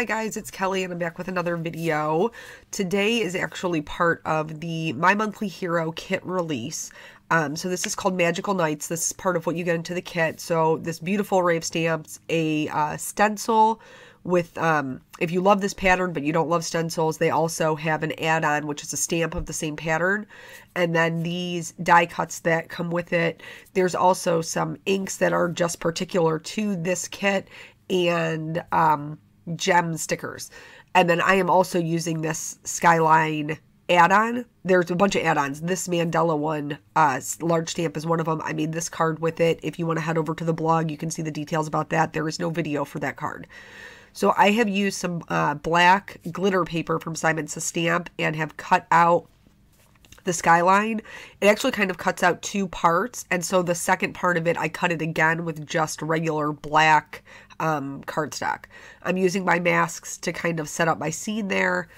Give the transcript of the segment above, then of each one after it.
Hi guys, it's Kelly and I'm back with another video. Today is actually part of the My Monthly Hero kit release. So this is called Magical Nights. This is part of what you get into the kit. So this beautiful array of stamps, a stencil with, if you love this pattern but you don't love stencils, they also have an add-on which is a stamp of the same pattern. And then these die cuts that come with it. There's also some inks that are just particular to this kit and gem stickers. And then I am also using this Skyline add-on. There's a bunch of add-ons. This Mandela one, large stamp, is one of them. I made this card with it. If you want to head over to the blog, you can see the details about that. There is no video for that card. So I have used some black glitter paper from Simon Says Stamp and have cut out the Skyline. It actually kind of cuts out two parts, and so the second part of it, I cut it again with just regular black cardstock. I'm using my masks to kind of set up my scene there,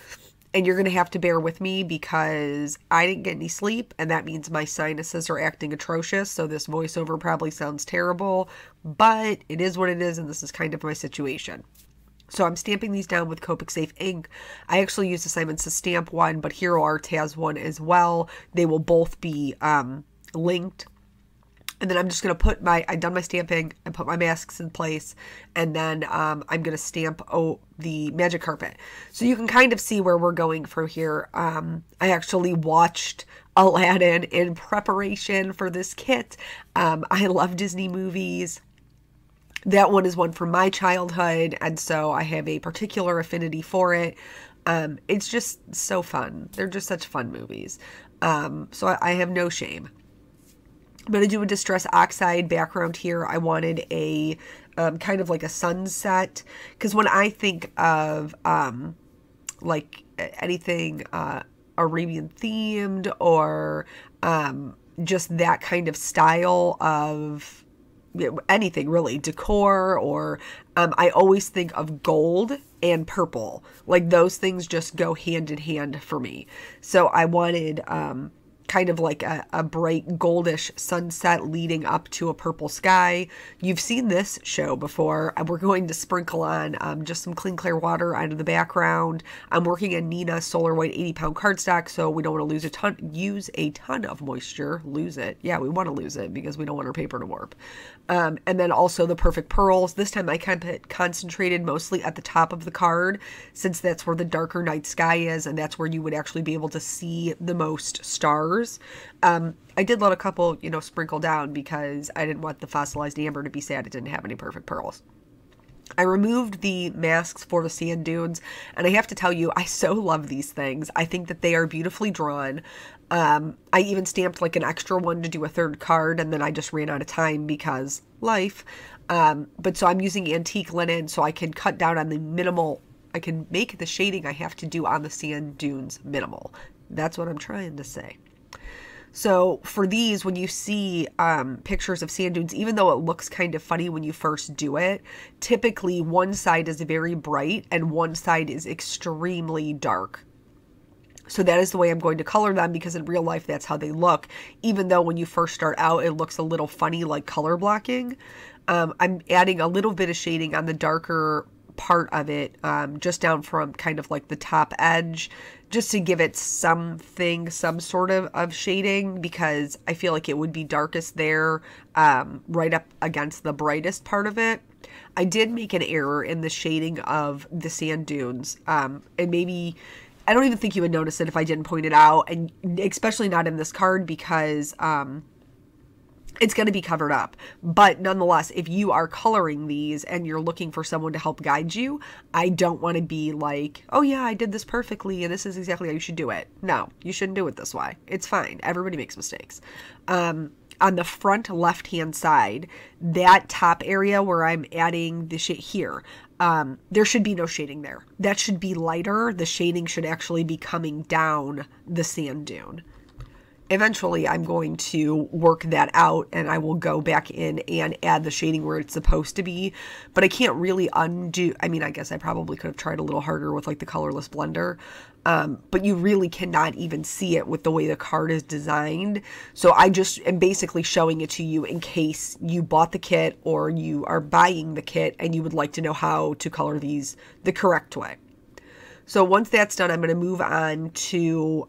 and you're going to have to bear with me because I didn't get any sleep, and that means my sinuses are acting atrocious, so this voiceover probably sounds terrible, but it is what it is, and this is kind of my situation. So I'm stamping these down with Copic Safe ink. I actually used the Simon Says Stamp one, but Hero Art has one as well. They will both be linked. And then I'm just going to put I've done my stamping, I put my masks in place, and then I'm going to stamp the magic carpet. So you can kind of see where we're going from here. I actually watched Aladdin in preparation for this kit. I love Disney movies. That one is one from my childhood, and so I have a particular affinity for it. It's just so fun. They're just such fun movies. So I have no shame. I'm going to do a Distress Oxide background here. I wanted a kind of like a sunset, because when I think of like anything Arabian themed or just that kind of style of anything really, decor, or I always think of gold and purple. Like those things just go hand in hand for me. So I wanted kind of like a bright goldish sunset leading up to a purple sky. You've seen this show before. We're going to sprinkle on just some clean clear water out of the background. I'm working in Neenah Solar White 80-pound cardstock, so we don't want to use a ton of moisture. Lose it. Yeah, we want to lose it because we don't want our paper to warp. And then also the perfect pearls. This time I kind of concentrated mostly at the top of the card, since that's where the darker night sky is, and that's where you would actually be able to see the most stars. I did let a couple, sprinkle down because I didn't want the fossilized amber to be sad it didn't have any perfect pearls. I removed the masks for the sand dunes, and I have to tell you, I so love these things. I think that they are beautifully drawn. I even stamped like an extra one to do a third card, and then I just ran out of time because life. But so I'm using antique linen so I can cut down on the minimal. I can make the shading I have to do on the sand dunes minimal. That's what I'm trying to say. So for these, when you see pictures of sand dunes, even though it looks kind of funny when you first do it, typically one side is very bright and one side is extremely dark. So that is the way I'm going to color them, because in real life that's how they look, even though when you first start out it looks a little funny like color blocking. I'm adding a little bit of shading on the darker part of it, just down from kind of like the top edge, just to give it some sort of shading, because I feel like it would be darkest there, right up against the brightest part of it. I did make an error in the shading of the sand dunes, and maybe I don't even think you would notice it if I didn't point it out, and especially not in this card because it's going to be covered up. But nonetheless, if you are coloring these and you're looking for someone to help guide you, I don't want to be like, oh yeah, I did this perfectly and this is exactly how you should do it. No, you shouldn't do it this way. It's fine. Everybody makes mistakes. On the front left-hand side, that top area where I'm adding the shade here, there should be no shading there. That should be lighter. The shading should actually be coming down the sand dune. eventually I'm going to work that out and I will go back in and add the shading where it's supposed to be, but I can't really undo. I mean, I guess I probably could have tried a little harder with like the colorless blender, but you really cannot even see it with the way the card is designed. So I just am basically showing it to you in case you bought the kit or you are buying the kit and you would like to know how to color these the correct way. So once that's done, I'm going to move on to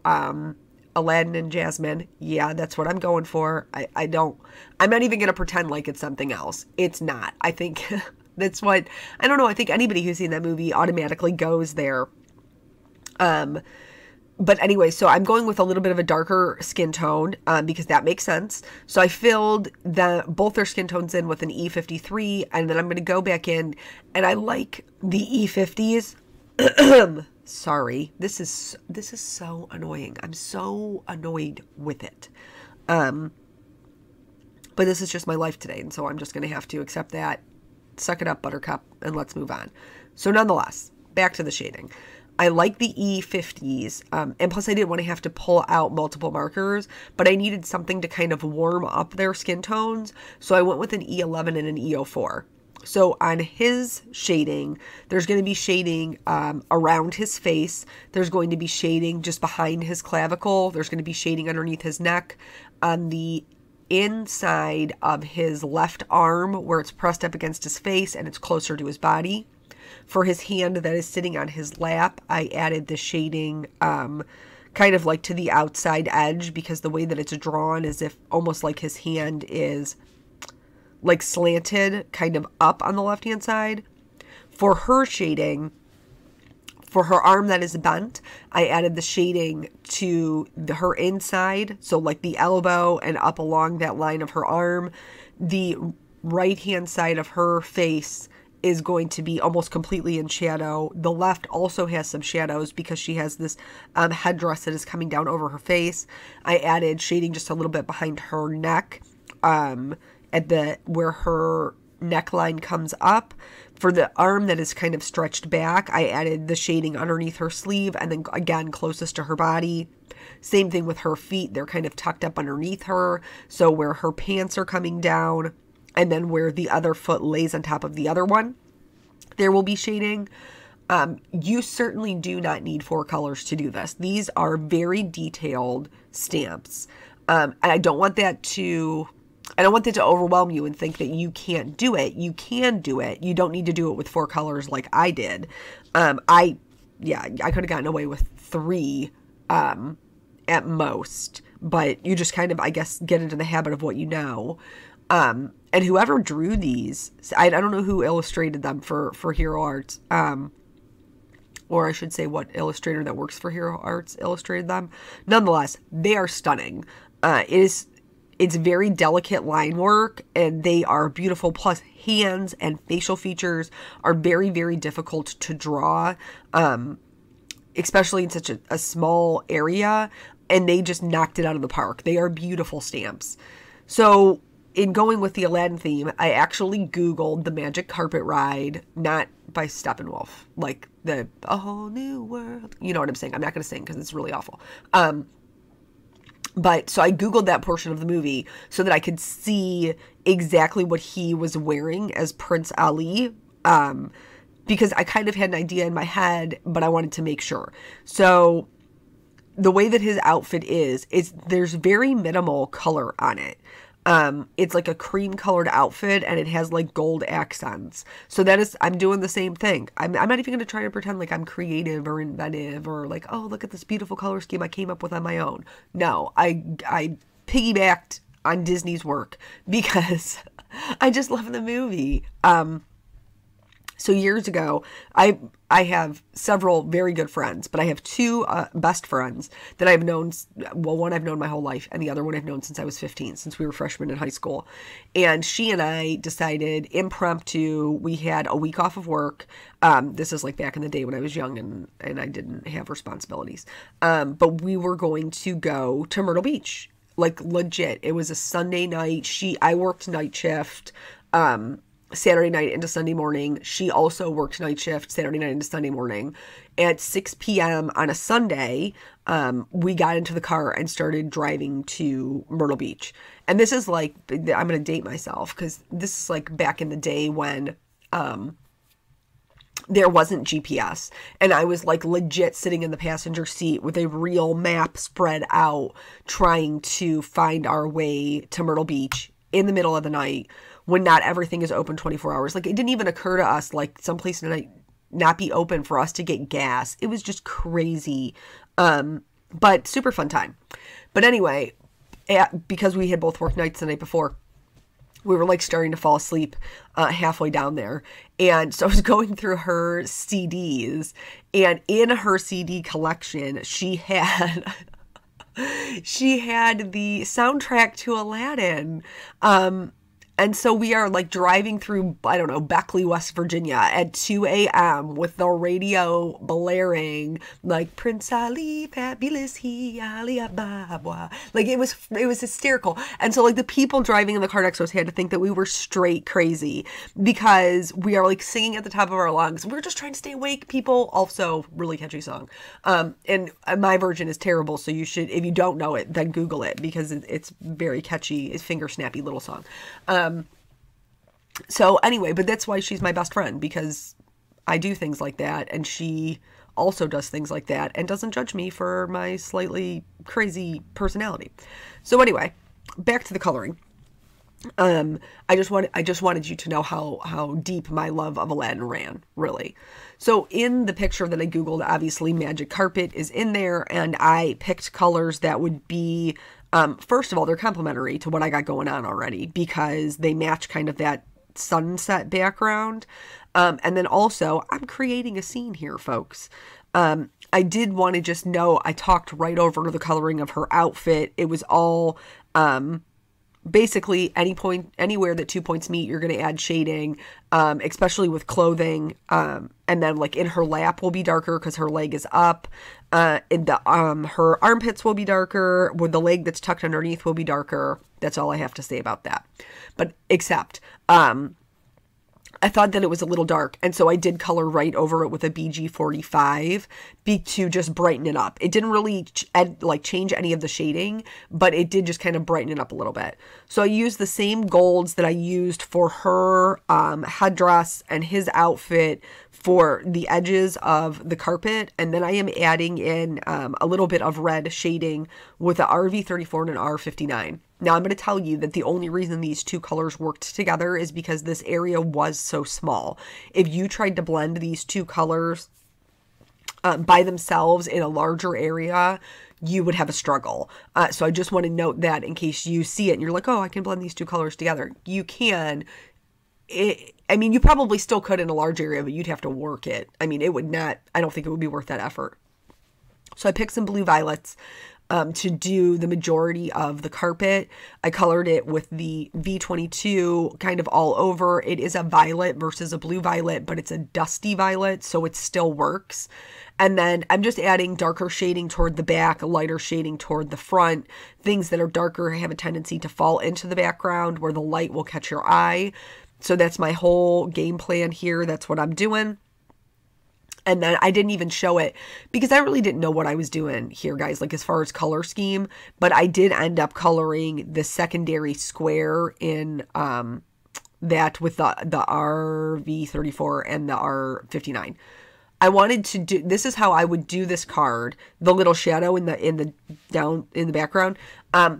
Aladdin and Jasmine. Yeah, that's what I'm going for. I'm not even going to pretend like it's something else. It's not. I think that's what, I don't know. I think anybody who's seen that movie automatically goes there. But anyway, so I'm going with a little bit of a darker skin tone, because that makes sense. So I filled both their skin tones in with an E53, and then I'm going to go back in, and I like the E50s. Sorry, this is so annoying. I'm so annoyed with it. But this is just my life today, and so I'm just going to have to accept that. Suck it up, Buttercup, and let's move on. So nonetheless, back to the shading. I like the E50s, and plus I didn't want to have to pull out multiple markers, but I needed something to kind of warm up their skin tones, so I went with an E11 and an E04. So on his shading, there's going to be shading around his face. There's going to be shading just behind his clavicle. There's going to be shading underneath his neck. On the inside of his left arm, where it's pressed up against his face and it's closer to his body. For his hand that is sitting on his lap, I added the shading kind of like to the outside edge, because the way that it's drawn is if almost like his hand is like slanted kind of up on the left hand side. For her shading, for her arm that is bent, I added the shading to her inside, so like the elbow and up along that line of her arm. The right hand side of her face is going to be almost completely in shadow. The left also has some shadows because she has this headdress that is coming down over her face. I added shading just a little bit behind her neck, at where her neckline comes up. For the arm that is kind of stretched back, I added the shading underneath her sleeve, and then again closest to her body. Same thing with her feet. They're kind of tucked up underneath her, so where her pants are coming down, and then where the other foot lays on top of the other one, there will be shading. You certainly do not need 4 colors to do this. These are very detailed stamps. And I don't want that to overwhelm you and think that you can't do it. You can do it. You don't need to do it with 4 colors like I did. I could have gotten away with 3 at most, but you just kind of, I guess, get into the habit of what you know. And whoever drew these, I don't know who illustrated them for Heor Arts, or I should say what illustrator that works for Heor Arts illustrated them. Nonetheless, they are stunning. It's very delicate line work, and they are beautiful. Plus, hands and facial features are very, very difficult to draw, especially in such a small area, and they just knocked it out of the park. They are beautiful stamps. So in going with the Aladdin theme, I actually Googled the Magic Carpet Ride, not by Steppenwolf, like the A Whole New World. You know what I'm saying? I'm not going to sing because it's really awful. But so I Googled that portion of the movie so that I could see exactly what he was wearing as Prince Ali, because I kind of had an idea in my head, but I wanted to make sure. So the way that his outfit is there's very minimal color on it. It's like a cream colored outfit, and it has like gold accents. So I'm doing the same thing. I'm not even going to try to pretend like I'm creative or inventive or like, oh, look at this beautiful color scheme I came up with on my own. No, I piggybacked on Disney's work because I just love the movie. So years ago, I have several very good friends, but I have 2 best friends that I've known. Well, one I've known my whole life, and the other one I've known since I was 15, since we were freshmen in high school. And she and I decided impromptu, we had a week off of work. This is like back in the day when I was young and I didn't have responsibilities. But we were going to go to Myrtle Beach, like legit. It was a Sunday night. I worked night shift. Saturday night into Sunday morning. She also worked night shift Saturday night into Sunday morning. At 6 p.m. on a Sunday, we got into the car and started driving to Myrtle Beach. And this is like, I'm going to date myself because this is like back in the day when there wasn't GPS. And I was like legit sitting in the passenger seat with a real map spread out, trying to find our way to Myrtle Beach in the middle of the night when not everything is open 24 hours. Like, it didn't even occur to us, like, someplace in the night not be open for us to get gas. It was just crazy. But super fun time. But anyway, because we had both worked nights the night before, we were like starting to fall asleep halfway down there. And so I was going through her CDs, and in her CD collection, she had the soundtrack to Aladdin. And so we are like driving through, I don't know, Beckley, West Virginia at 2 a.m. with the radio blaring like Prince Ali, fabulous he, Ali Ababa. Like it was hysterical. And so like the people driving in the car next to us had to think that we were straight crazy because we are like singing at the top of our lungs. We're just trying to stay awake, people. Also, really catchy song. And my version is terrible. So you should, if you don't know it, then Google it because it's very catchy. It's finger snappy little song. So anyway, but that's why she's my best friend, because I do things like that and she also does things like that and doesn't judge me for my slightly crazy personality. So anyway, back to the coloring. I just wanted you to know how deep my love of Aladdin ran, really. So in the picture that I Googled, obviously Magic Carpet is in there, and I picked colors that would be, first of all, they're complementary to what I got going on already because they match kind of that sunset background. And then also I'm creating a scene here, folks. I did want to just know, I talked right over the coloring of her outfit. It was all, basically anywhere that 2 points meet, you're going to add shading, especially with clothing. And then like in her lap will be darker because her leg is up. In the, her armpits will be darker, where the leg that's tucked underneath will be darker. That's all I have to say about that. But except, I thought that it was a little dark, and so I did color right over it with a BG45 to just brighten it up. It didn't really change any of the shading, but it did just kind of brighten it up a little bit. So I used the same golds that I used for her headdress and his outfit for the edges of the carpet, and then I am adding in a little bit of red shading with a RV34 and an R59. Now, I'm going to tell you that the only reason these two colors worked together is because this area was so small. If you tried to blend these two colors by themselves in a larger area, you would have a struggle. So I just want to note that in case you see it and you're like, oh, I can blend these two colors together. You can. I mean, you probably still could in a large area, but you'd have to work it. I mean, it would not, I don't think it would be worth that effort. So I picked some blue violets to do the majority of the carpet. I colored it with the V22 kind of all over. It is a violet versus a blue violet, but it's a dusty violet, so it still works. And then I'm just adding darker shading toward the back, lighter shading toward the front. Things that are darker have a tendency to fall into the background where the light will catch your eye. So that's my whole game plan here. That's what I'm doing. And then I didn't even show it because I really didn't know what I was doing here, guys, like as far as color scheme. But I did end up coloring the secondary square in that with the RV34 and the R59. I wanted to do, this is how I would do this card, the little shadow in the background.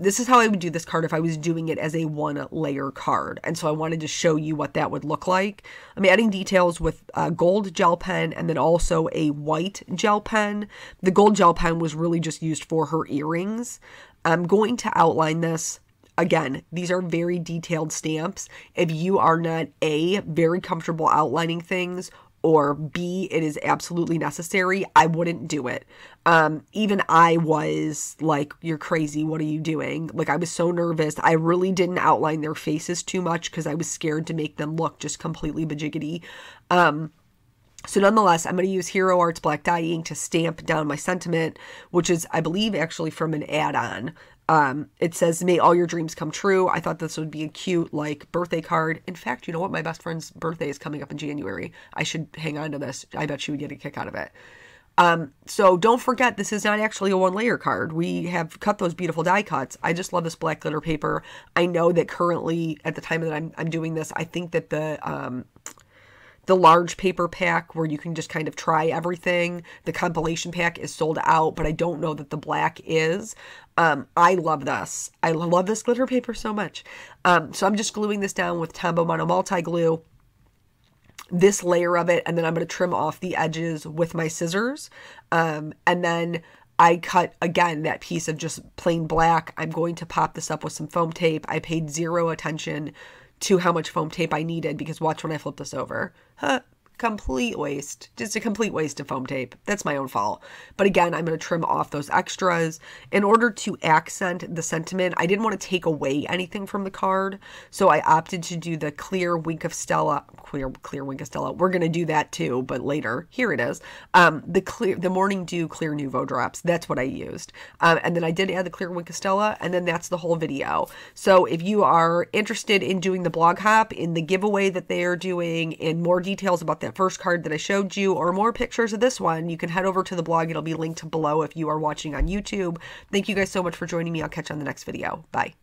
This is how I would do this card if I was doing it as a one layer card. And so I wanted to show you what that would look like. I'm adding details with a gold gel pen and then also a white gel pen. The gold gel pen was really just used for her earrings. I'm going to outline this. Again, these are very detailed stamps. If you are not A, very comfortable outlining things, or B, it is absolutely necessary, I wouldn't do it. Even I was like, you're crazy, what are you doing? Like, I was so nervous. I really didn't outline their faces too much because I was scared to make them look just completely bajiggity. So nonetheless, I'm going to use Hero Arts Black Dye ink to stamp down my sentiment, which is, I believe, actually from an add-on. It says, may all your dreams come true. I thought this would be a cute, like, birthday card. In fact, you know what? My best friend's birthday is coming up in January. I should hang on to this. I bet she would get a kick out of it. So don't forget, this is not actually a one-layer card. We have cut those beautiful die cuts. I just love this black glitter paper. I know that currently, at the time that I'm doing this, I think that the large paper pack where you can just kind of try everything, the compilation pack, is sold out, but I don't know that the black is. I love this. I love this glitter paper so much. So I'm just gluing this down with Tombow Mono multi-glue, this layer of it, and then I'm going to trim off the edges with my scissors. And then I cut, again, that piece of just plain black. I'm going to pop this up with some foam tape. I paid zero attention to how much foam tape I needed, because watch when I flip this over. Complete waste. Just a complete waste of foam tape. That's my own fault. But again, I'm going to trim off those extras. In order to accent the sentiment, I didn't want to take away anything from the card, so I opted to do the clear Wink of Stella. Clear Wink of Stella. We're going to do that too, but later. Here it is. The Morning Dew Clear Nouveau drops. That's what I used. And then I did add the clear Wink of Stella, and then that's the whole video. So if you are interested in doing the blog hop, in the giveaway that they are doing, in more details about that first card that I showed you, or more pictures of this one, you can head over to the blog. It'll be linked below if you are watching on YouTube. Thank you guys so much for joining me. I'll catch you on the next video. Bye.